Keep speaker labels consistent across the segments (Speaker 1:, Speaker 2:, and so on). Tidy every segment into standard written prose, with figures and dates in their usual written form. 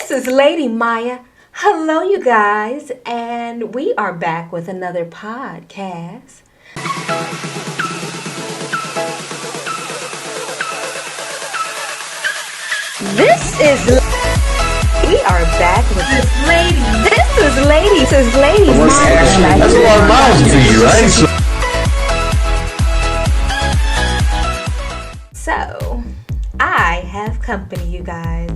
Speaker 1: This is Lady Maya. Hello, you guys, and we are back with another podcast. This is. We are back with this lady. This is Lady. This is Lady Maya.
Speaker 2: That's a lot of miles to you, right?
Speaker 1: So, I have company, you guys.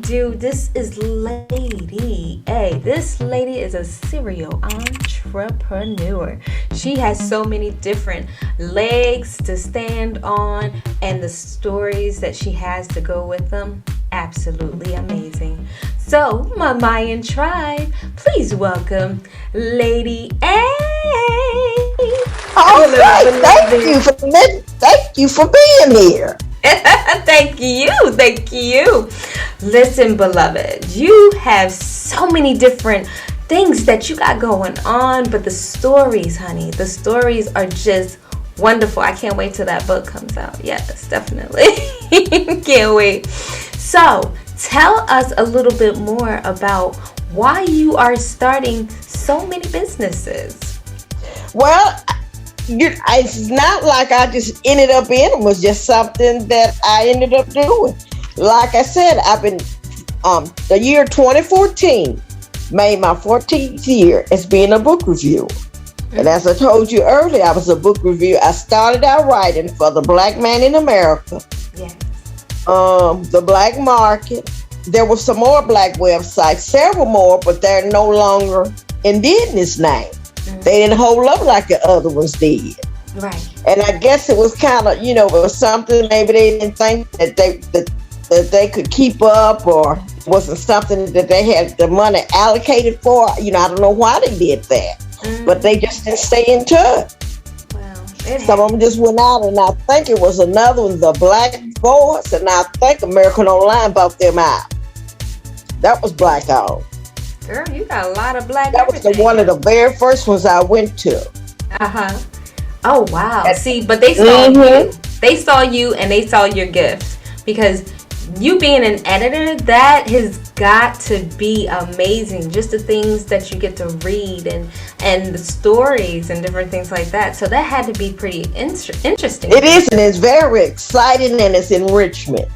Speaker 1: This is Lady A. This lady is a serial entrepreneur. She has so many different legs to stand on, and the stories that she has to go with them, absolutely amazing. So, my Mayan tribe, please welcome Lady A.
Speaker 3: All right, thank you for being here.
Speaker 1: Thank you. Listen, beloved, you have so many different things that you got going on, but the stories, honey, the stories are just wonderful. I can't wait till that book comes out. Yes, definitely. Can't wait. So, tell us a little bit more about why you are starting so many businesses.
Speaker 3: Well, it's not like I just ended up in it. It was just something that I ended up doing. Like I said, I've been the year 2014 made my 14th year as being a book reviewer. And as I told you earlier, I was a book reviewer. I started out writing for the Black Man in America,
Speaker 1: Yes.
Speaker 3: the Black Market. There were some more black websites, several more, but they're no longer in business now. They didn't hold up like the other ones did.
Speaker 1: Right.
Speaker 3: And I guess it was kind of, it was something maybe they didn't think that they could keep up, or it wasn't something that they had the money allocated for. I don't know why they did that, but they just didn't stay in touch.
Speaker 1: Well,
Speaker 3: some of them just went out, and I think it was another one, the Black Voice, and I think American Online bought them out. That was black owned.
Speaker 1: girl, you got a lot of black.
Speaker 3: That was one of the very first ones I went to.
Speaker 1: Oh wow. See, but they saw you. They saw you, and they saw your gifts, because you being an editor, that has got to be amazing. Just the things that you get to read and the stories and different things like that. So that had to be pretty interesting.
Speaker 3: It is, and it's very exciting, and it's enrichment.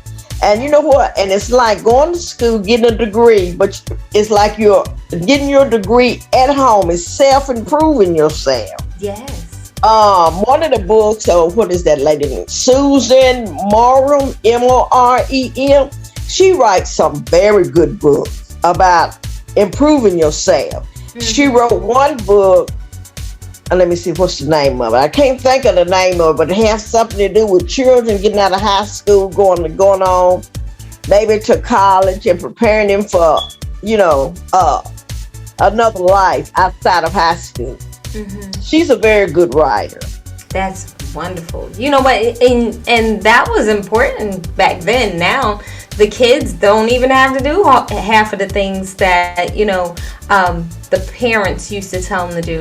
Speaker 3: And you know what? And it's like going to school, getting a degree, but it's like you're getting your degree at home. It's self-improving yourself.
Speaker 1: Yes.
Speaker 3: One of the books, what is that lady name? Susan Morem, Morem. She writes some very good books about improving yourself. She wrote one book, and let me see, what's the name of it? I can't think of the name of it, but it has something to do with children getting out of high school, going on maybe to college, and preparing them for, another life outside of high school. She's a very good writer.
Speaker 1: That's wonderful. You know what? And that was important back then. Now the kids don't even have to do half of the things that the parents used to tell them to do.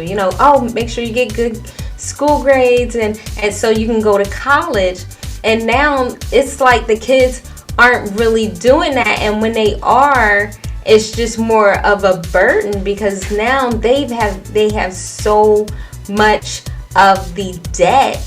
Speaker 1: Make sure you get good school grades and so you can go to college. And now it's like the kids aren't really doing that, and when they are, it's just more of a burden, because now they have so much of the debt,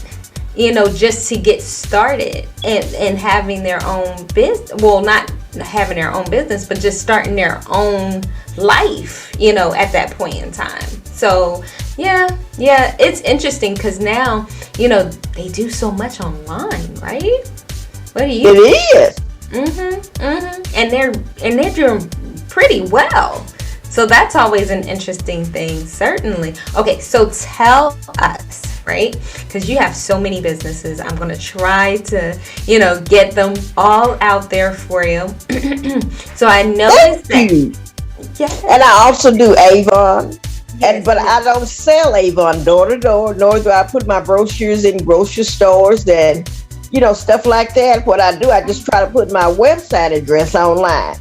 Speaker 1: just to get started and having their own business. Well, not having their own business, but just starting their own life, at that point in time. So yeah, it's interesting, because now, they do so much online, right? What do you
Speaker 3: It is.
Speaker 1: And they're doing pretty well. So that's always an interesting thing, certainly. Okay, so tell us, right? Because you have so many businesses. I'm going to try to, get them all out there for you. So I noticed that.
Speaker 3: Yeah. And I also do Avon. Yes. But I don't sell Avon door to door, nor do I put my brochures in grocery stores and, stuff like that. What I do, I just try to put my website address online.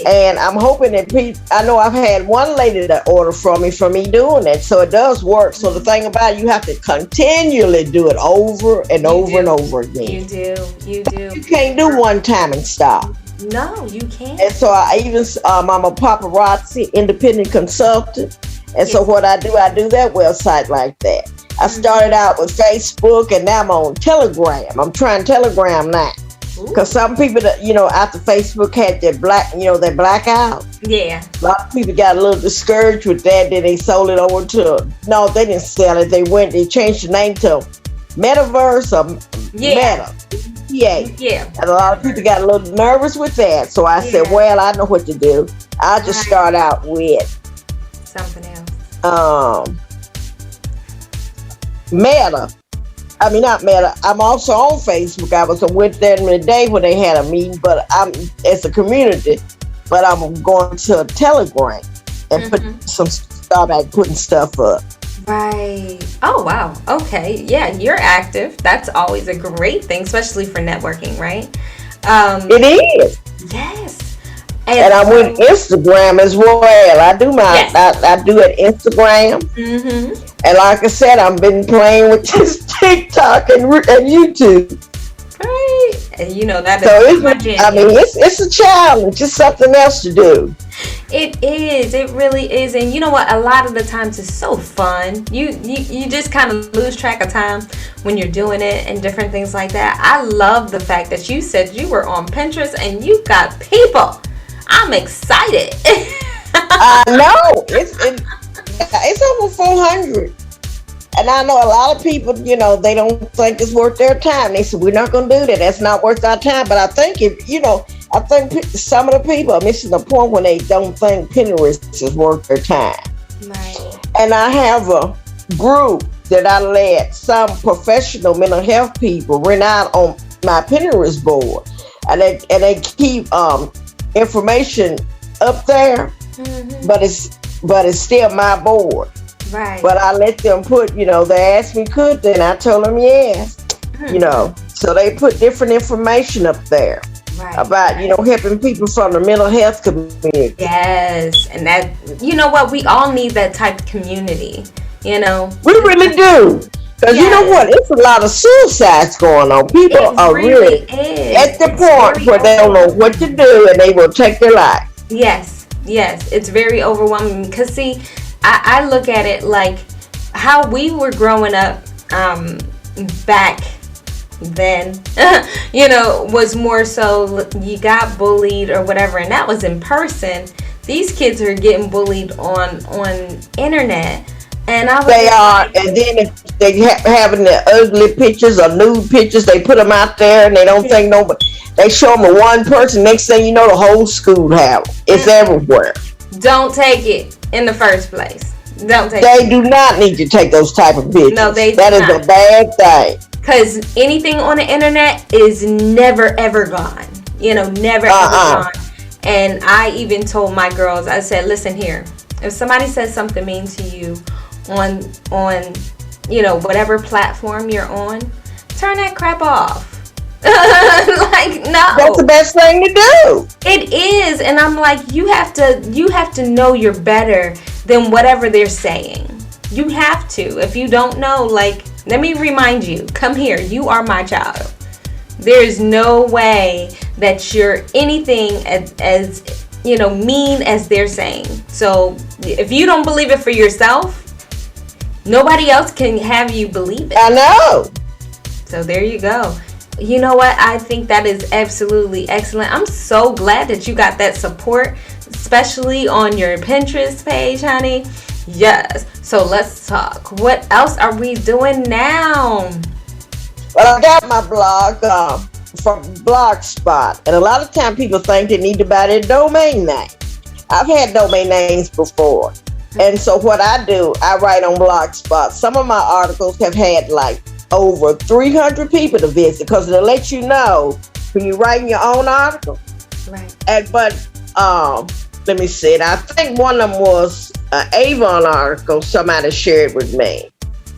Speaker 3: And I'm hoping that I know I've had one lady that order from me for me doing it. So it does work. So the thing about it, you have to continually do it over and over and over again.
Speaker 1: You do.
Speaker 3: You can't do one time and stop.
Speaker 1: No, you can't.
Speaker 3: And so I even I'm a paparazzi independent consultant. And so
Speaker 1: Yes.
Speaker 3: what I do that website like that. I started out with Facebook, and now I'm on Telegram. I'm trying Telegram now. Because some people that, after Facebook had their their blackout.
Speaker 1: Yeah.
Speaker 3: A lot of people got a little discouraged with that. Then they sold it over to, no, they didn't sell it. They changed the name to Metaverse or
Speaker 1: Yeah.
Speaker 3: Meta. Yeah.
Speaker 1: Yeah.
Speaker 3: And a lot of people got a little nervous with that. So I said, well, I know what to do. I'll just start out with
Speaker 1: something else.
Speaker 3: Meta. I mean, not Meta. I'm also on Facebook. I was with them the day when they had a meeting, but I'm as a community. But I'm going to Telegram and start back putting stuff up.
Speaker 1: Right. Oh, wow. Okay. Yeah, you're active. That's always a great thing, especially for networking, right?
Speaker 3: It is.
Speaker 1: Yes.
Speaker 3: And I'm with Instagram as well. I do I do it Instagram.
Speaker 1: Mm-hmm.
Speaker 3: And like I said, I've been playing with just TikTok and YouTube.
Speaker 1: Right. And that
Speaker 3: So
Speaker 1: is my jam.
Speaker 3: it's a challenge. It's something else to do.
Speaker 1: It is. It really is. And you know what? A lot of the times it's so fun. You just kind of lose track of time when you're doing it and different things like that. I love the fact that you said you were on Pinterest and you got people. I'm excited.
Speaker 3: I know. It's over 400. And I know a lot of people, they don't think it's worth their time. They said, we're not going to do that. That's not worth our time. But I think I think some of the people are missing the point when they don't think Pinterest is worth their time.
Speaker 1: Right.
Speaker 3: And I have a group that I let some professional mental health people rent out on my Pinterest board. And they keep information up there, but it's still my board.
Speaker 1: Right.
Speaker 3: But I let them put, they asked me could, then I told them yes. So they put different information up there about, helping people from the mental health community.
Speaker 1: Yes. And that, you know what, we all need that type of community,
Speaker 3: We really do. Because you know what? It's a lot of suicides going on. People are really at the point where they don't know what to do and they will take their life.
Speaker 1: Yes. It's very overwhelming. Because, see, I look at it like how we were growing up back then, was more so you got bullied or whatever. And that was in person. These kids are getting bullied on internet. And they
Speaker 3: are, and then if they having the ugly pictures or nude pictures, they put them out there, and they don't think nobody. They show them to one person. Next thing you know, the whole school have it. It's everywhere.
Speaker 1: Don't take it in the first place. Don't take.
Speaker 3: They do not need to take those type of pictures.
Speaker 1: No, they do
Speaker 3: That is
Speaker 1: not.
Speaker 3: a bad thing.
Speaker 1: Because anything on the internet is never ever gone. Never ever gone. And I even told my girls, I said, listen here, if somebody says something mean to you on whatever platform you're on, turn that crap off. Like, no,
Speaker 3: that's the best thing to do.
Speaker 1: It is. And I'm like, you have to know you're better than whatever they're saying. You have to. If you don't know, like, let me remind you, come here, you are my child. There's no way that you're anything as mean as they're saying. So if you don't believe it for yourself, nobody else can have you believe it.
Speaker 3: I know.
Speaker 1: So there you go. You know what? I think that is absolutely excellent. I'm so glad that you got that support, especially on your Pinterest page, honey. Yes. So let's talk. What else are we doing now?
Speaker 3: Well, I got my blog from Blogspot. And a lot of time people think they need to buy their domain name. I've had domain names before. And so what I do, I write on Blogspot. Some of my articles have had like over 300 people to visit because it'll let you know when you're writing your own article.
Speaker 1: Right.
Speaker 3: But let me see. I think one of them was an Avon article somebody shared with me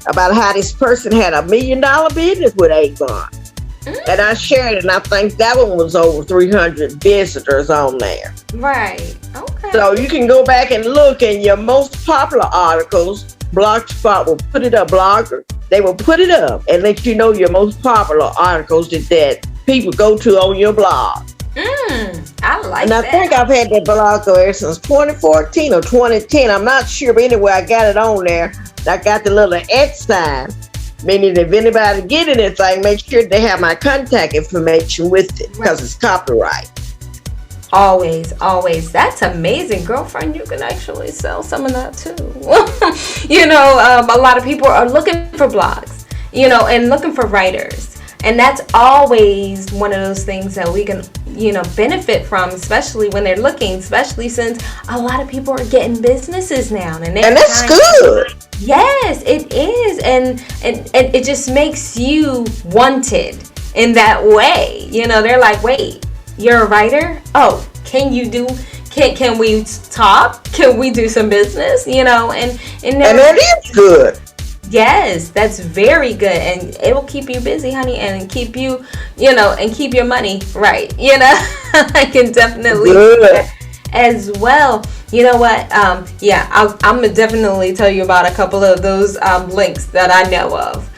Speaker 3: about how this person had $1 million business with Avon. And I shared it, and I think that one was over 300 visitors on there.
Speaker 1: Right. Okay.
Speaker 3: So you can go back and look in your most popular articles. Blogspot will put it up, Blogger. They will put it up and let you know your most popular articles that people go to on your blog.
Speaker 1: I like
Speaker 3: And I
Speaker 1: that.
Speaker 3: think I've had that blog ever since 2014 or 2010. I'm not sure, but anyway, I got it on there. I got the little X sign, meaning if anybody get anything, make sure they have my contact information with it because
Speaker 1: Right.
Speaker 3: it's copyright.
Speaker 1: Always, always. That's amazing, girlfriend. You can actually sell some of that too. A lot of people are looking for blogs, and looking for writers. And that's always one of those things that we can, benefit from, especially when they're looking, especially since a lot of people are getting businesses now. And
Speaker 3: that's good.
Speaker 1: Yes, it is. And it just makes you wanted in that way. They're like, wait, you're a writer? Oh, can we talk? Can we do some business? And
Speaker 3: that is good.
Speaker 1: Yes, that's very good, and it will keep you busy, honey, and keep you, and keep your money right. I can definitely do that as well. You know what? I'm gonna definitely tell you about a couple of those links that I know of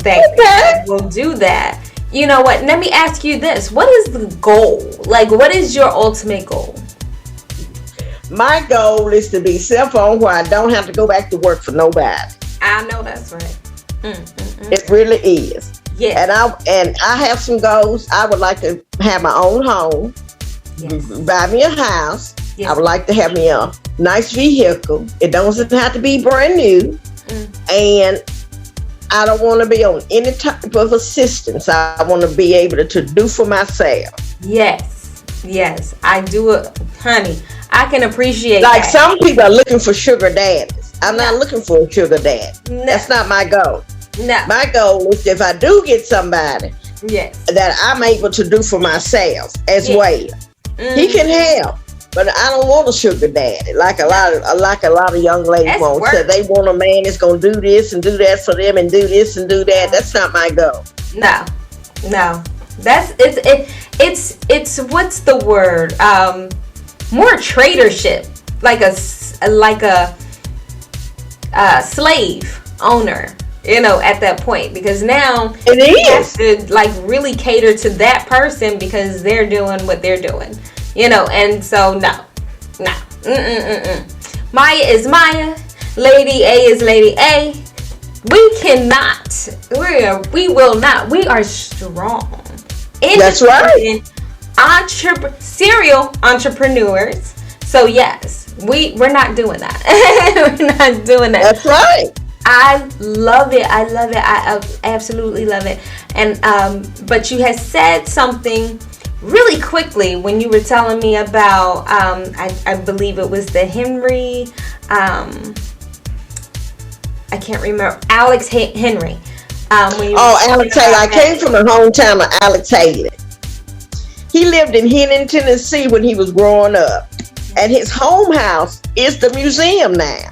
Speaker 1: that will do that. You know what? Let me ask you this: what is the goal? Like, what is your ultimate goal?
Speaker 3: My goal is to be self-owned where I don't have to go back to work for nobody.
Speaker 1: I know that's right.
Speaker 3: It really is.
Speaker 1: Yeah.
Speaker 3: And I have some goals. I would like to have my own home. Yes. Buy me a house. Yes. I would like to have me a nice vehicle. It doesn't have to be brand new. And I don't want to be on any type of assistance. I want to be able to do for myself.
Speaker 1: Yes, I do it, honey. I can appreciate
Speaker 3: like
Speaker 1: that.
Speaker 3: Some people are looking for sugar daddies. I'm not looking for a sugar daddy.
Speaker 1: No.
Speaker 3: That's not my goal.
Speaker 1: No.
Speaker 3: My goal is if I do get somebody that I'm able to do for myself as well. He can help, but I don't want a sugar daddy like a lot of young ladies want. So they want a man that's gonna do this and do that for them and do this and do that. That's not my goal.
Speaker 1: No. That's it's what's the word? More tradership, like a slave owner, at that point, because now you have to like really cater to that person because they're doing what they're doing, and so no. Maya is Maya, Lady A is Lady A. We will not. We are strong.
Speaker 3: That's right.
Speaker 1: Serial entrepreneurs. So yes, we're not doing that. We're not doing that.
Speaker 3: That's right.
Speaker 1: I love it. I absolutely love it. And but you had said something really quickly when you were telling me about I believe it was the Henry I can't remember, Alex Henry.
Speaker 3: Alex Haley. I came from the hometown of Alex Haley. He lived in Henning, Tennessee when he was growing up. And his home house is the museum now.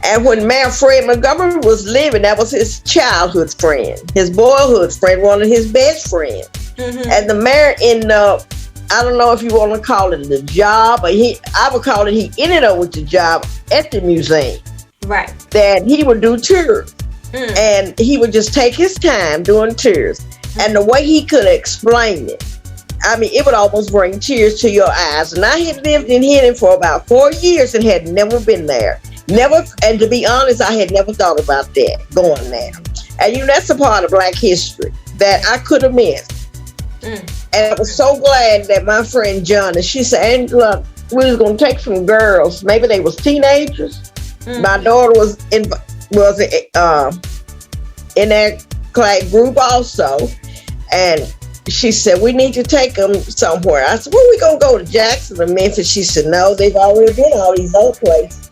Speaker 3: And when Mayor Fred Montgomery was living, that was his childhood friend, his boyhood friend, one of his best friends. And the mayor ended up, I don't know if you want to call it the job, but I would call it he ended up with the job at the museum.
Speaker 1: Right.
Speaker 3: That he would do tours. And he would just take his time doing tours. And the way he could explain it, I mean, it would almost bring tears to your eyes. And I had lived in Henning for about 4 years and had never been there. And to be honest, I had never thought about that, going there. And that's a part of Black history that I could have missed. And I was so glad that my friend John, and she said, Angela, we was going to take some girls. Maybe they was teenagers. My daughter was in that class group also. And she said, we need to take them somewhere. I said, well, we going to go to Jackson or Memphis. She said, no, they've already been all these other places.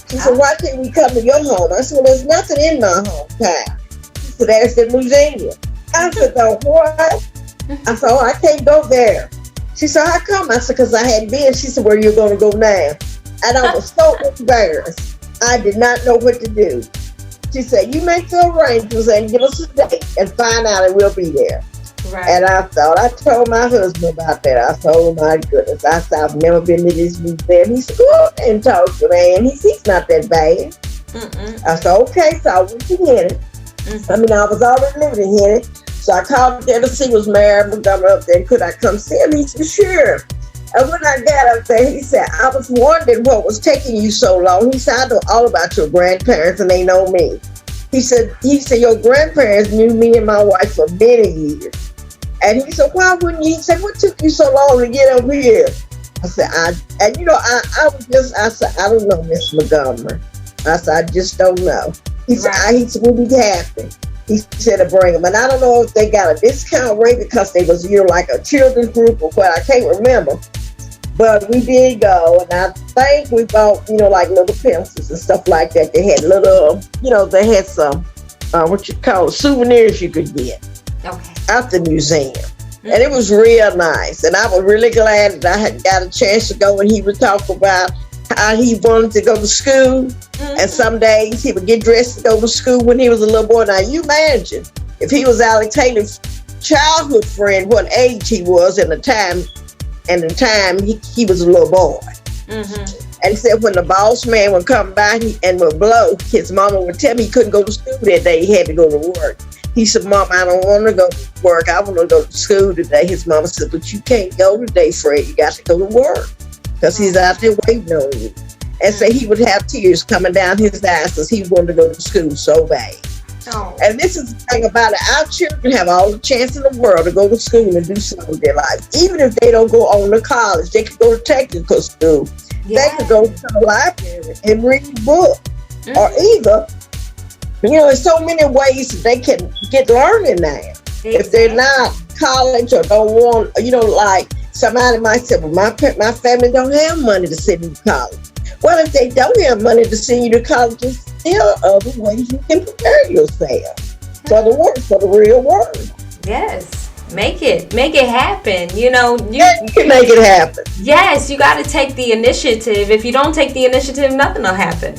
Speaker 3: She said, why can't we come to your home? I said, well, there's nothing in my hometown. She said, there's the museum. I said, no, what? I said, oh, I can't go there. She said, how come? I said, because I hadn't been. She said, where are you going to go now? And I was so embarrassed. I did not know what to do. She said, you make the arrangements and give us a date and find out and we'll be there. Right. And I told my husband about that. I said, oh my goodness. I said, I've never been to this museum. He said, go and talk to man. He's not that bad. I said, okay. So I went to Henning. I mean, I was already living in Henning. So I called there to see was Mayor Montgomery up there. Could I come see him? He said, sure. And when I got up there, he said, I was wondering what was taking you so long. He said, I know all about your grandparents and they know me. He said, your grandparents knew me and my wife for many years. And he said, why wouldn't you? He said, what took you so long to get up here? I said, I said, I don't know, Miss Montgomery. I said, I just don't know. He said, we'll be happy. He said to bring them. And I don't know if they got a discount rate because they was, like a children's group or what. I can't remember. But we did go. And I think we bought, like little pencils and stuff like that. They had little, they had some, souvenirs you could get at the museum. Mm-hmm. And it was real nice. And I was really glad that I had got a chance to go and he would talk about how he wanted to go to school. Mm-hmm. And some days he would get dressed to go to school when he was a little boy. Now you imagine if he was Alec Taylor's childhood friend, what age he was in the time he was a little boy. Mm-hmm. And he said when the boss man would come by and would blow, his mama would tell me he couldn't go to school that day. He had to go to work. He said, Mom, I don't want to go to work. I want to go to school today. His mama said, but you can't go today, Fred. You got to go to work because he's out there waiting on you. And so he would have tears coming down his eyes because he wanted to go to school so bad. Oh. And this is the thing about it. Our children have all the chance in the world to go to school and do something with their life. Even if they don't go on to college, they could go to technical school. Yeah. They could go to the library and read books. Mm-hmm. Or either, there's so many ways that they can get learning now. Exactly. If they're not college or don't want, like somebody might say, well, my family don't have money to send you to college. Well, if they don't have money to send you to college, there are other ways you can prepare yourself for the real world.
Speaker 1: Yes. Make it happen. You
Speaker 3: can make it happen.
Speaker 1: Yes, you got to take the initiative. If you don't take the initiative, nothing will happen.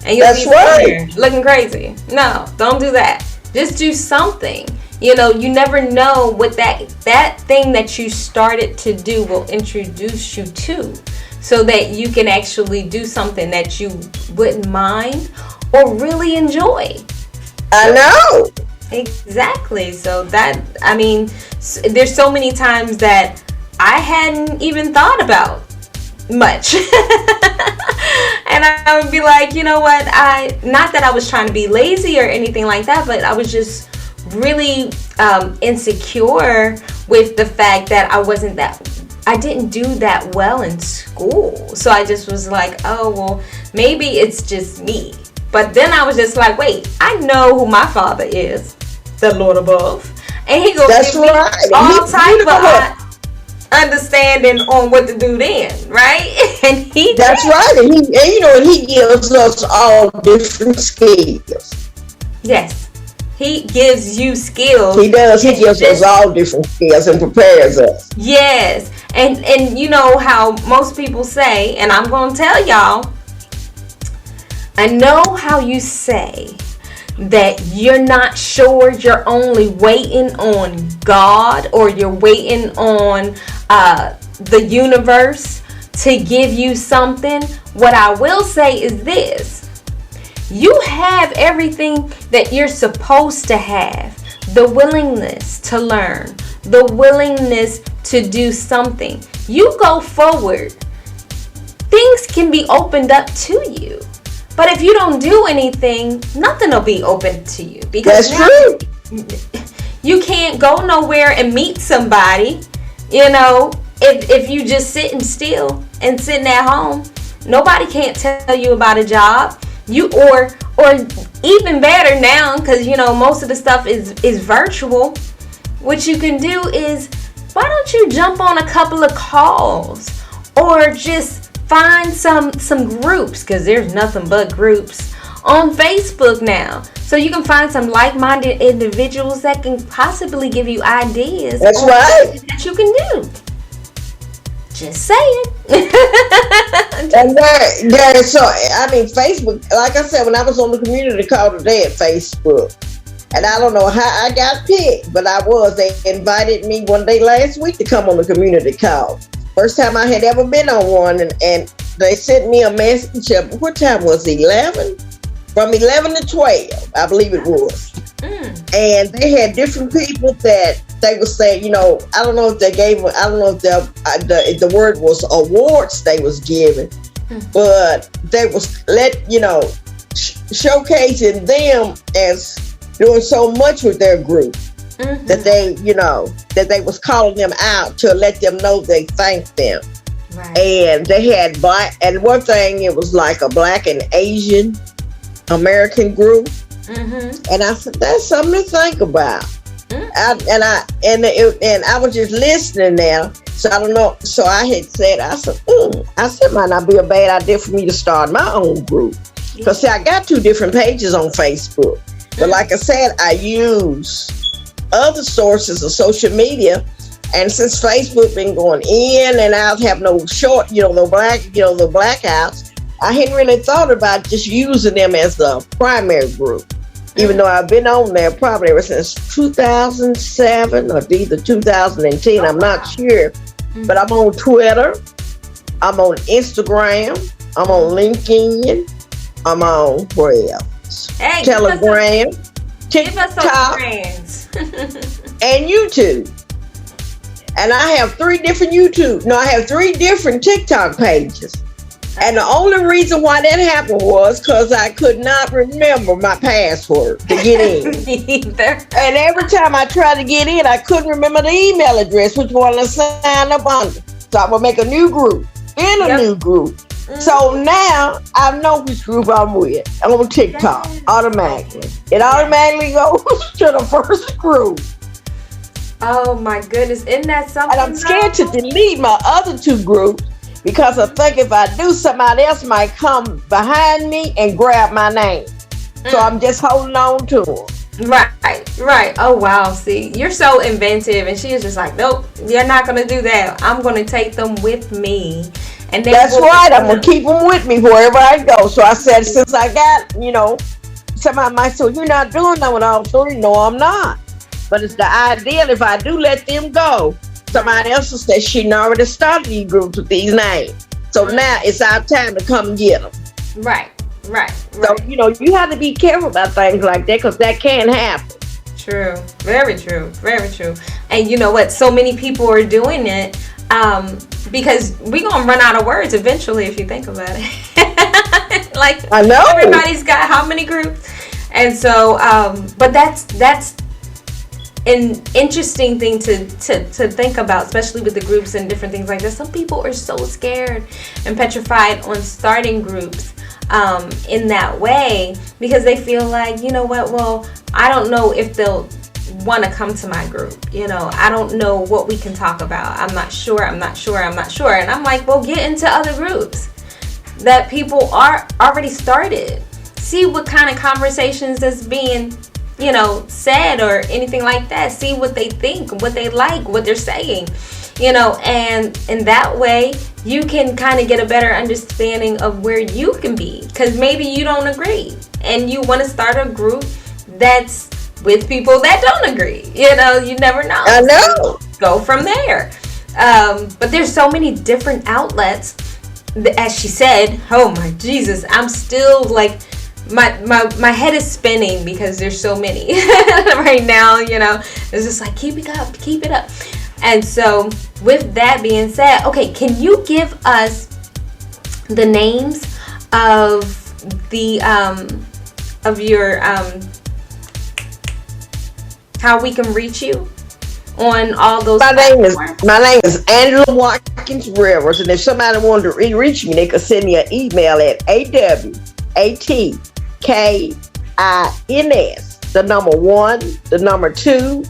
Speaker 1: And you'll be there looking crazy. No, don't do that. Just do something. You never know what that thing that you started to do will introduce you to, so that you can actually do something that you wouldn't mind or really enjoy.
Speaker 3: I know.
Speaker 1: Exactly. So there's so many times that I hadn't even thought about much. And I would be like, you know what? Not that I was trying to be lazy or anything like that, but I was just really insecure with the fact that I didn't do that well in school. So I just was like, oh, well, maybe it's just me. But then I was just like, wait, I know who my father is, the Lord above. And he goes give me all type of understanding on what to do then, right? And
Speaker 3: that's right. And he gives us all different skills.
Speaker 1: Yes. He gives you skills.
Speaker 3: He does. He gives us all different skills and prepares us.
Speaker 1: Yes. And you know how most people say, and I'm going to tell y'all, I know how you say that you're not sure, you're only waiting on God, or you're waiting on the universe to give you something. What I will say is this: you have everything that you're supposed to have. The willingness to learn, the willingness to do something. You go forward, things can be opened up to you. But if you don't do anything, nothing will be open to you. Because
Speaker 3: that's true.
Speaker 1: You can't go nowhere and meet somebody, if you just sitting still and sitting at home. Nobody can't tell you about a job. Or even better now, because most of the stuff is virtual. What you can do is, why don't you jump on a couple of calls, or just find some groups, because there's nothing but groups on Facebook now. So you can find some like-minded individuals that can possibly give you ideas.
Speaker 3: That's right.
Speaker 1: That you can do. Just saying.
Speaker 3: And Facebook, like I said, when I was on the community call today at Facebook, and I don't know how I got picked, but they invited me one day last week to come on the community call. First time I had ever been on one, and they sent me a message. What time was it? 11? From 11 to 12, I believe it was. And they had different people that they would say, I don't know if they gave, I don't know if the word was awards they was given, but they was showcasing them as doing so much with their group that they was calling them out to let them know they thanked them.
Speaker 1: Right.
Speaker 3: And they had black, and one thing, it was like a Black and Asian American group. And I said, that's something to think about. I was just listening now, so I don't know. So I had said, I said, might not be a bad idea for me to start my own group. Because see, I got 2 different pages on Facebook. But like I said, I use other sources of social media. And since Facebook been going in and out, have no short, the blackouts, I hadn't really thought about just using them as the primary group. Even though I've been on there probably ever since 2007 or either 2010, I'm not sure. But I'm on Twitter, I'm on Instagram, I'm on LinkedIn, I'm on where else?
Speaker 1: Hey,
Speaker 3: Telegram,
Speaker 1: give us some
Speaker 3: TikTok,
Speaker 1: friends.
Speaker 3: and YouTube. And I have 3 different I have 3 different TikTok pages. And the only reason why that happened was because I could not remember my password to get in.
Speaker 1: Either. And
Speaker 3: every time I tried to get in, I couldn't remember the email address, which one to sign up under. So I would make a new group, new group. So now I know which group I'm with. I'm on TikTok automatically. It automatically goes to the first group.
Speaker 1: Oh my goodness, isn't that something?
Speaker 3: And I'm scared to delete my other 2 groups because I think if I do, somebody else might come behind me and grab my name. So I'm just holding on to them.
Speaker 1: Right. Oh wow, see, you're so inventive, and she is just like, nope, you're not gonna do that. I'm gonna take them with me. And
Speaker 3: that's right. I'm gonna keep them with me wherever I go. So I said, since I got, somebody might say, you're not doing that with all 3. No, I'm not. But it's the ideal if I do let them go, somebody else will say she already started these groups with these names. So now it's our time to come get them.
Speaker 1: Right.
Speaker 3: So, you have to be careful about things like that because that can happen.
Speaker 1: True. Very true. And you know what? So many people are doing it because we're going to run out of words eventually if you think about it. Like,
Speaker 3: I know.
Speaker 1: Everybody's got how many groups? And so, but that's an interesting thing to think about, especially with the groups and different things like that. Some people are so scared and petrified on starting groups in that way because they feel like, well, I don't know if they'll want to come to my group. I don't know what we can talk about. I'm not sure. And I'm like, well, get into other groups that people are already started. See what kind of conversations is being said or anything like that. See what they think, what they like, what they're saying, and in that way you can kind of get a better understanding of where you can be, because maybe you don't agree and you want to start a group that's with people that don't agree. You never know.
Speaker 3: I know.
Speaker 1: So go from there. But there's so many different outlets. As she said, oh my Jesus, I'm still like, my head is spinning because there's so many right now. It's just like, keep it up. And so with that being said, okay, can you give us the names of the of your how we can reach you on all those platforms?
Speaker 3: My name is Angela Watkins Rivers, and if somebody wanted to reach me, they could send me an email at awatKINS1 2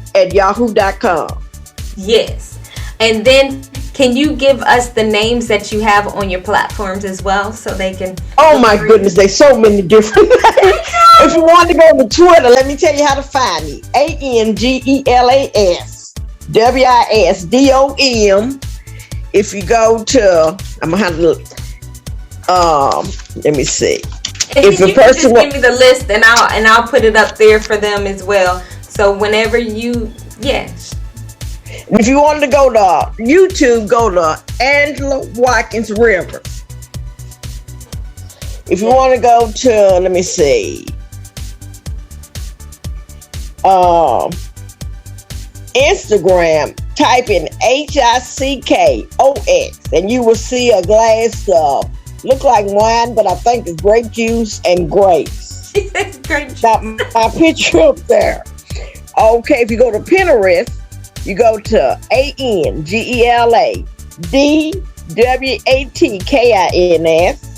Speaker 1: Yes. And then can you give us the names that you have on your platforms as well so they can...
Speaker 3: Oh my goodness, there's so many different names. If you want to go to Twitter, let me tell you how to find me. ANGELASWISDOM. If you go to, I'm gonna have to look. Let me see.
Speaker 1: If you can just give me the list, and I'll put it up there for them as well. So whenever
Speaker 3: if you wanted to go to YouTube, go to Angela Watkins Rivers. If you want to go to, let me see, um, Instagram, type in HICKOX, and you will see a glass of look like wine, but I think it's grape juice and grapes.
Speaker 1: Grape juice.
Speaker 3: Got my picture up there. Okay, if you go to Pinterest, you go to ANGELADWATKINS.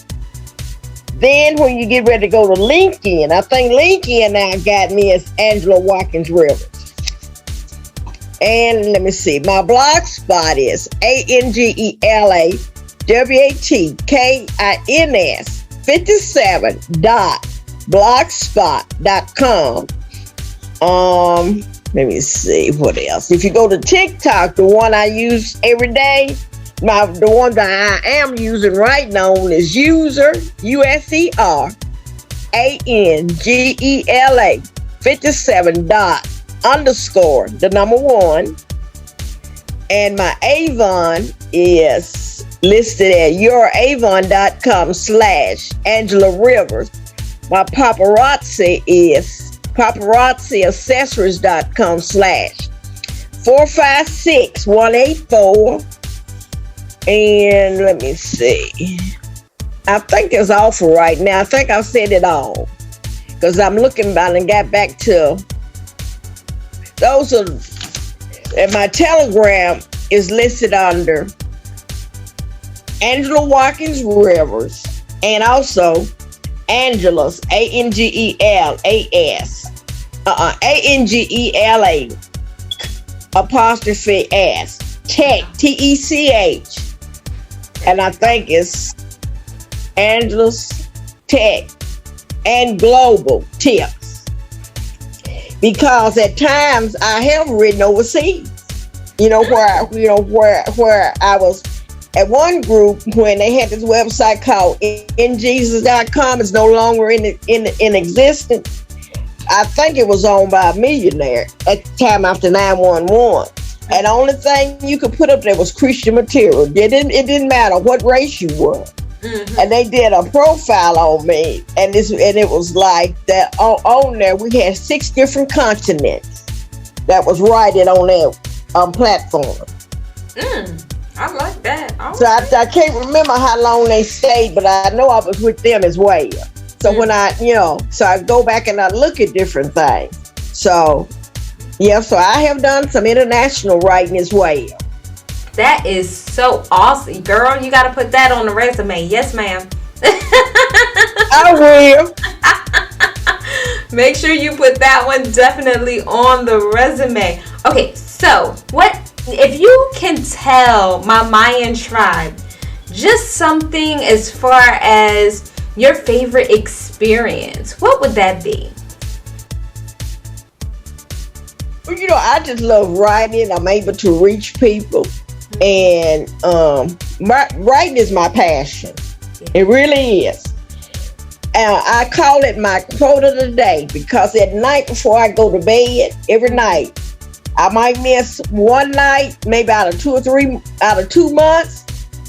Speaker 3: Then when you get ready to go to LinkedIn, I think LinkedIn now got me as Angela Watkins Rivers. And let me see, my blog spot is ANGELAWATKINS 57.blogspot.com. Let me see what else. If you go to TikTok, the one I use every day, the one that I am using right now is user USERANGELA 57._1. And my Avon is listed at youravon.com/Angela Rivers. My paparazzi is paparazziaccessories.com/456184. And let me see. I think it's all for right now. I think I've said it all. Because I'm looking about and got back to those are, and my Telegram is listed under Angela Watkins Rivers and also Angela's ANGELAS ANGELA apostrophe S Tech TECH, and I think it's Angela's Tech and Global Tips, because at times I have written overseas. Where I was at one group when they had this website called injesus.com. It's no longer in existence. I think it was owned by a millionaire at the time after 9/11. And the only thing you could put up there was Christian material. It didn't matter what race you were. Mm-hmm. And they did a profile on me, and it was like that on there. We had 6 different continents that was rated on that platform.
Speaker 1: I like that.
Speaker 3: So I can't remember how long they stayed, but I know I was with them as well. So when I go back and I look at different things. So yeah, so I have done some international writing as well.
Speaker 1: That is so awesome, girl. You got to put that on the resume. Yes, ma'am.
Speaker 3: I will.
Speaker 1: Make sure you put that one definitely on the resume. Okay, so what if you can tell my Mayan tribe just something as far as your favorite experience, what would that be?
Speaker 3: Well, I just love writing. I'm able to reach people. And writing is my passion. It really is. I call it my quote of the day, because at night before I go to bed, every night, I might miss one night, maybe out of 2 months,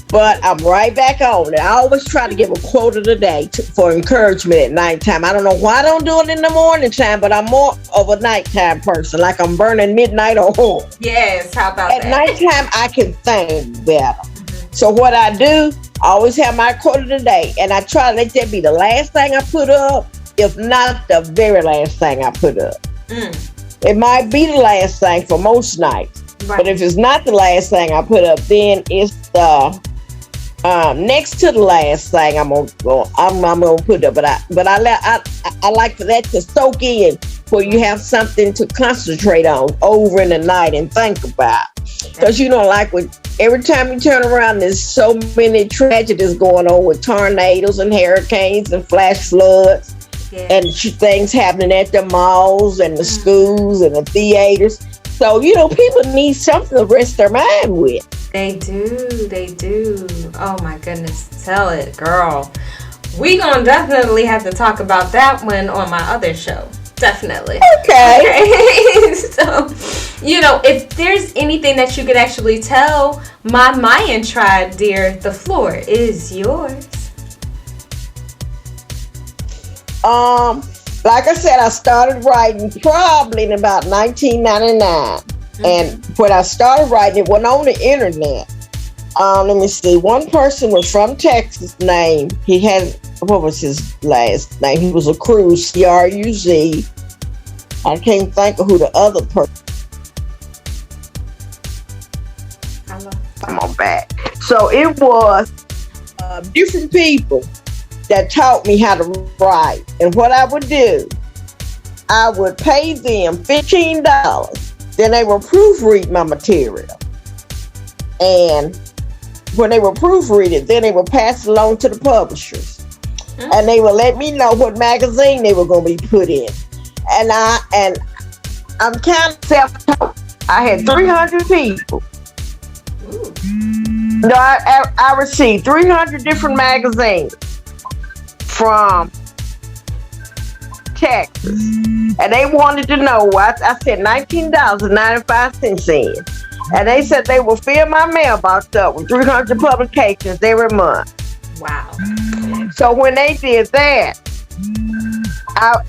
Speaker 3: but I'm right back on it. I always try to give a quote of the day for encouragement at nighttime. I don't know why I don't do it in the morning time, but I'm more of a nighttime person, like I'm burning midnight oil.
Speaker 1: Yes, how about
Speaker 3: that? At nighttime, I can think better. Mm-hmm. So what I do, I always have my quote of the day, and I try to let that be the last thing I put up, if not the very last thing I put up. It might be the last thing for most nights, right. But if it's not the last thing I put up, then it's the next to the last thing I'm gonna put up. But I like for that to soak in, where you have something to concentrate on over in the night and think about. Because like every time you turn around, there's so many tragedies going on with tornadoes and hurricanes and flash floods. Yeah. And things happening at the malls and the schools and the theaters. So, people need something to rest their mind with.
Speaker 1: They do. Oh my goodness. Tell it, girl. We gonna definitely have to talk about that one on my other show. Definitely. Okay. So, if there's anything that you could actually tell my Mayan tribe, dear, the floor is yours.
Speaker 3: like I said, I started writing probably in about 1999. And when I started writing, it went on the internet. Let me see. One person was from Texas named, what was his last name? He was a Cruz, C-R-U-Z. I can't think of who the other person. Come on back. So it was different people that taught me how to write. And what I would do, I would pay them $15. Then they would proofread my material. And when they would proofread it, then they would pass it along to the publishers. And they would let me know what magazine they were going to be put in. And I'm kind of self-taught. I had 300 people. No, I received 300 different magazines from Texas. And they wanted to know what I said $19.95 in. And they said they will fill my mailbox up with 300 publications every month.
Speaker 1: Wow.
Speaker 3: So when they did that,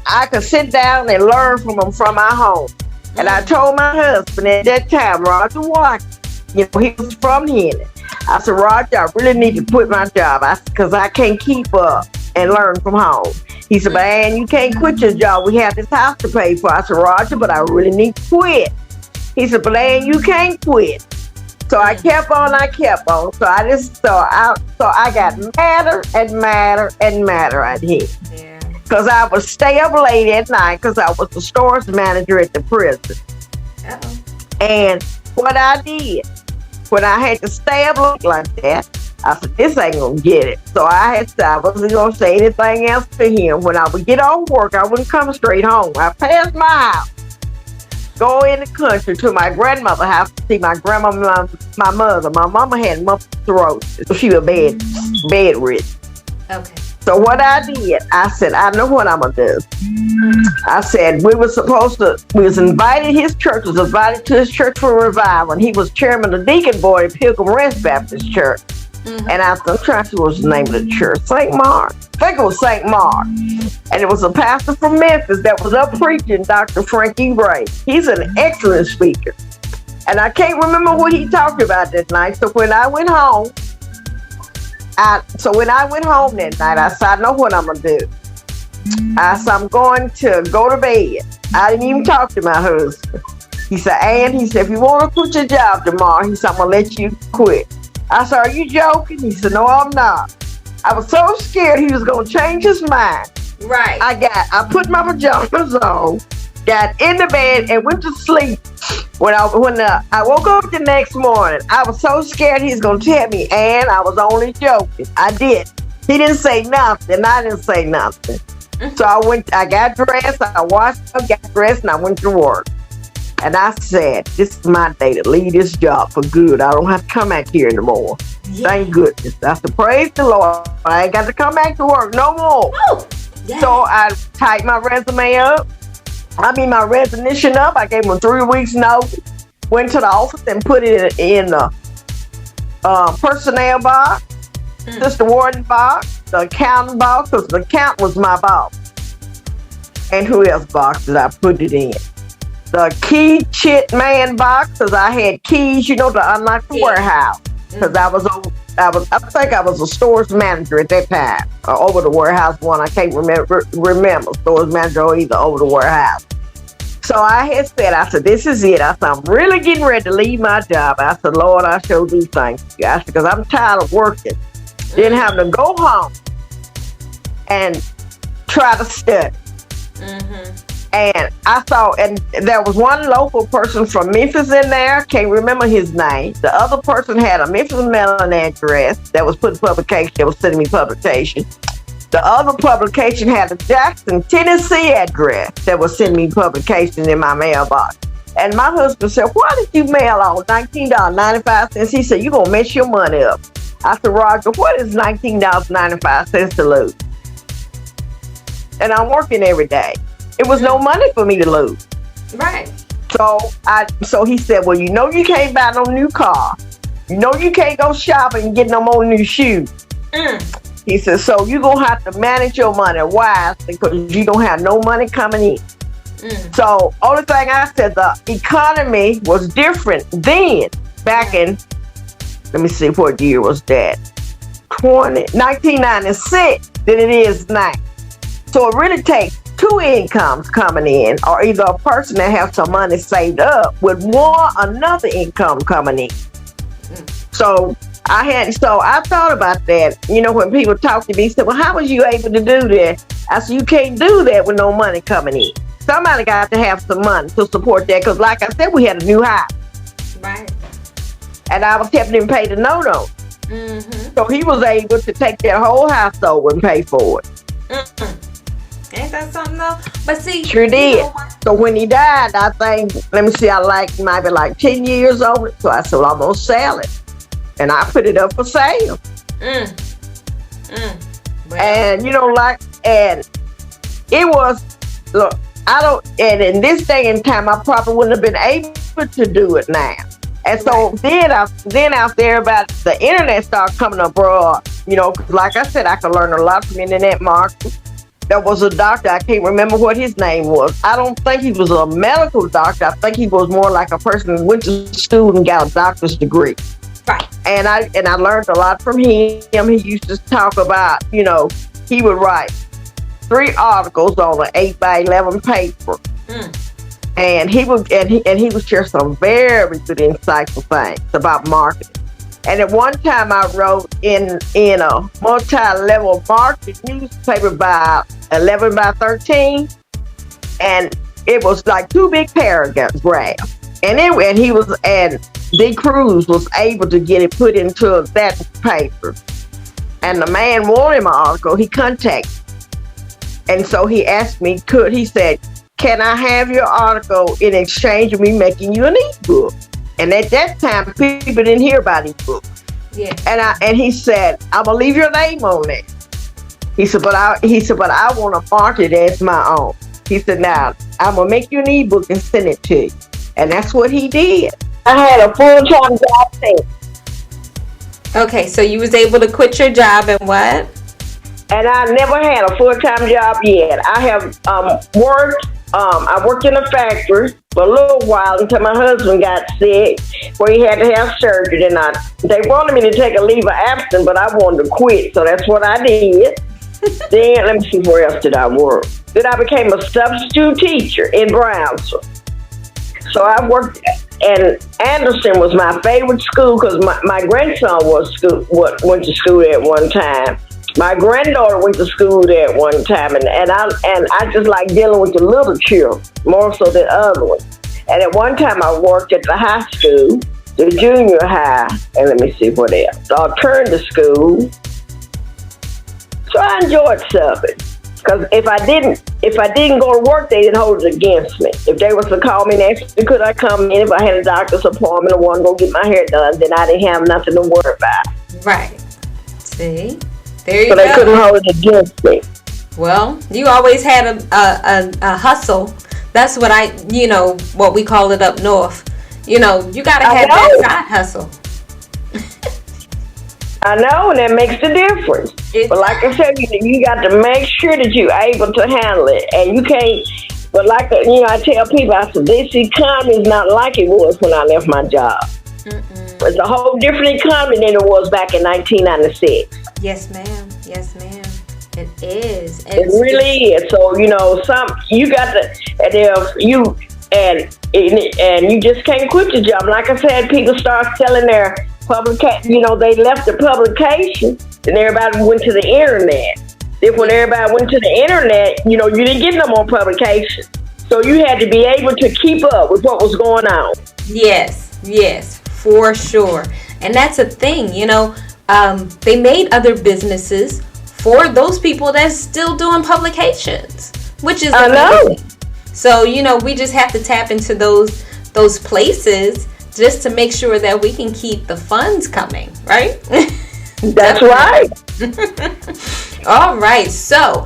Speaker 3: I could sit down and learn from them from my home. And I told my husband at that time, Roger Watkins, he was from Henry. I said, Roger, I really need to quit my job because I can't keep up and learn from home. He said, man, you can't quit your job. We have this house to pay for. I said, Roger, but I really need to quit. He said, Blaine, you can't quit. So I kept on. So I got madder and madder and madder at him. Yeah. Because I would stay up late at night because I was the stores manager at the prison. Uh-oh. And what I did, when I had to stay up late like that, I said, this ain't gonna get it. So I wasn't gonna say anything else to him. When I would get off work, I wouldn't come straight home. I passed my house, go in the country to my grandmother's house to see my grandma, my mother. My mama had multiple sclerosis, so she was bedridden. Okay. So what I did, I said, I know what I'm gonna do. I said, we was invited, his church was invited to his church for a revival, and he was chairman of the deacon board at Pilgrim Rest Baptist Church. And I'm trying to see what was the name of the church. St. Mark. I think it was St. Mark. And it was a pastor from Memphis that was up preaching, Dr. Frankie Ray. He's an excellent speaker. And I can't remember what he talked about that night. So when I went home, that night, I said, I know what I'm going to do. I said, I'm going to go to bed. I didn't even talk to my husband. He said, if you want to quit your job tomorrow, he said, I'm going to let you quit. I said, are you joking? He said, no, I'm not. I was so scared he was going to change his mind. Right. I put my pajamas on, got in the bed, and went to sleep. When I woke up the next morning, I was so scared he was going to tell me, and I was only joking. I did. He didn't say nothing. I didn't say nothing. So I got dressed, I washed up, got dressed, and I went to work. And I said, this is my day to leave this job for good. I don't have to come back here anymore. Yeah. Thank goodness. I said, praise the Lord. I ain't got to come back to work no more. Oh, yeah. So I typed my resignation up. I gave him 3 weeks notice. Went to the office and put it in the personnel box, just the warden box, the accountant box, because the accountant was my boss. And who else box did I put it in? The key chit man box, because I had keys, to unlock the warehouse. Because I think I was a stores manager at that time, or over the warehouse one. I can't remember stores manager or either over the warehouse. So I said, this is it. I said, I'm really getting ready to leave my job. I said, Lord, I sure do thank you. I said, because I'm tired of working. Then having to go home and try to study. And I saw, and there was one local person from Memphis in there. Can't remember his name. The other person had a Memphis mailing address that was putting publication. That was sending me publication. The other publication had a Jackson, Tennessee address that was sending me publication in my mailbox. And my husband said, why did you mail all $19.95? He said, you're going to mess your money up. I said, Roger, what is $19.95 to lose? And I'm working every day. It was no money for me to lose. Right. So he said, well, you can't buy no new car. You can't go shopping and get no more new shoes. He said, so you're going to have to manage your money wisely because you don't have no money coming in. So only thing I said, the economy was different then, back in, let me see, what year was that? 1996 than it is now. So it really takes two incomes coming in, or either a person that has some money saved up with another income coming in. So I thought about that. You know, when people talk to me, say, well, how was you able to do that? I said, you can't do that with no money coming in. Somebody got to have some money to support that, because like I said, we had a new house.
Speaker 1: Right.
Speaker 3: And I was helping him pay the note on. So he was able to take that whole house over and pay for it.
Speaker 1: Ain't that something though? But see,
Speaker 3: sure did. So when he died, I think, let me see, might be like 10 years on it. So I said, well, I'm gonna sell it, and I put it up for sale. Well. And you know, and it was, look, and in this day and time, I probably wouldn't have been able to do it now. And so then after everybody, the internet started coming abroad, you know, 'cause like I said, I could learn a lot from internet marketing. There was a doctor, I can't remember what his name was. I don't think he was a medical doctor. I think he was more like a person who went to school and got a doctor's degree.
Speaker 1: Right.
Speaker 3: And I learned a lot from him. He used to talk about, you know, he would write 3 articles on an 8x11 paper. And he would share some very good, insightful things about marketing. And at one time, I wrote in a multi-level marketing newspaper by 11 by 13, and it was like 2 big paragraphs. And D. Cruz was able to get it put into that paper. And the man wanted my article. He contacted me. And so he asked me, he said, can I have your article in exchange of me making you an e-book? And at that time, people didn't hear about e-books.
Speaker 1: Yeah.
Speaker 3: And he said, I'm gonna leave your name on it. He said, but I want to market it as my own. He said, now I'm gonna make you an e-book and send it to you. And that's what he did. I had a full-time job there.
Speaker 1: Okay, so you was able to quit your job and what?
Speaker 3: And I never had a full-time job yet. I have worked. I worked in a factory for a little while until my husband got sick, where he had to have surgery. And they wanted me to take a leave of absence, but I wanted to quit, so that's what I did. Then, let me see, where else did I work? Then I became a substitute teacher in Brownsville. So I worked, and Anderson was my favorite school because my grandson went to school at one time. My granddaughter went to school there at one time, and I just like dealing with the little children more so than other ones. And at one time, I worked at the high school, the junior high, and let me see what else. So I turned to school. So I enjoyed something, because if I didn't go to work, they didn't hold it against me. If they was to call me and ask me, could I come in if I had a doctor's appointment or wanted to go get my hair done, then I didn't have nothing to worry about.
Speaker 1: Right. See. There you
Speaker 3: go.
Speaker 1: So
Speaker 3: they couldn't hold it against me.
Speaker 1: Well, you always had a hustle. That's what what we call it up north. You know, you got to have that side hustle.
Speaker 3: I know, and that makes the difference. But like I said, you got to make sure that you're able to handle it. And you can't, but like, I tell people, I said, this economy is not like it was when I left my job. It's a whole different economy than it was back in 1996.
Speaker 1: Yes, ma'am. Yes, ma'am. It is.
Speaker 3: It really is. So, you got to, and you just can't quit your job. Like I said, people start selling their publication. They left the publication, and everybody went to the internet. Then when everybody went to the internet, you didn't get no more publication. So you had to be able to keep up with what was going on.
Speaker 1: Yes, for sure. And that's a thing, they made other businesses for those people that's still doing publications, which is amazing. I know. So, we just have to tap into those places just to make sure that we can keep the funds coming, right?
Speaker 3: That's right.
Speaker 1: All right. So,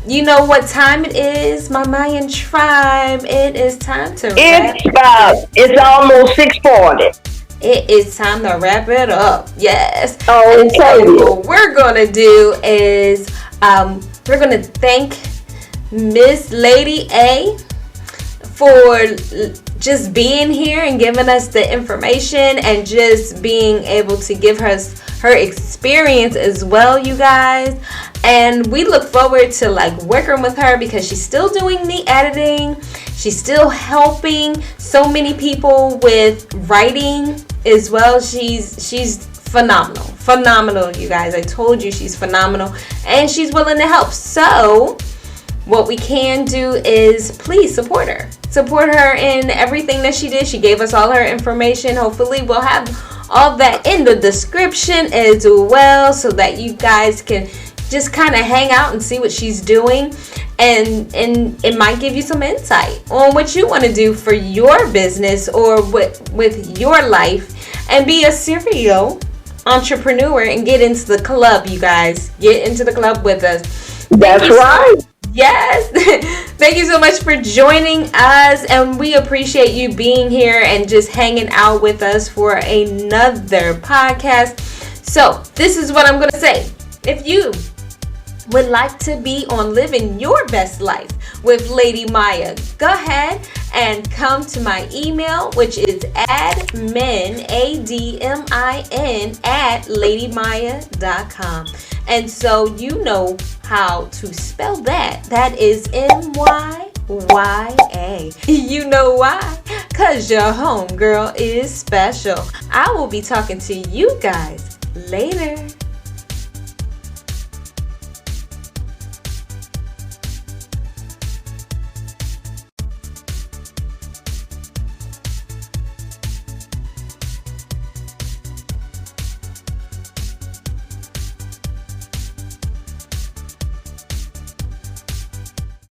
Speaker 1: you know what time it is, my Mayan tribe? It is time to
Speaker 3: It's almost 6:40.
Speaker 1: it is time to wrap it up. Yes.
Speaker 3: Oh,
Speaker 1: And so what we're gonna do is we're gonna thank Miss Lady A for just being here and giving us the information and just being able to give her experience as well, you guys. And we look forward to like working with her because she's still doing the editing. She's still helping so many people with writing as well. She's phenomenal, you guys. I told you she's phenomenal and she's willing to help. So what we can do is please support her in everything that she did. She gave us all her information. Hopefully we'll have all that in the description as well so that you guys can just kind of hang out and see what she's doing, and it might give you some insight on what you want to do for your business or with your life and be a serial entrepreneur and get into the club, you guys. Get into the club with us.
Speaker 3: That's right.
Speaker 1: Yes. Thank you so much for joining us, and we appreciate you being here and just hanging out with us for another podcast. So this is what I'm going to say. If you would like to be on Living Your Best Life with Lady Maya, go ahead and come to my email, which is admin, ADMIN, at ladymaya.com. And so you know how to spell that. That is MYYA. You know why? Because your homegirl is special. I will be talking to you guys later.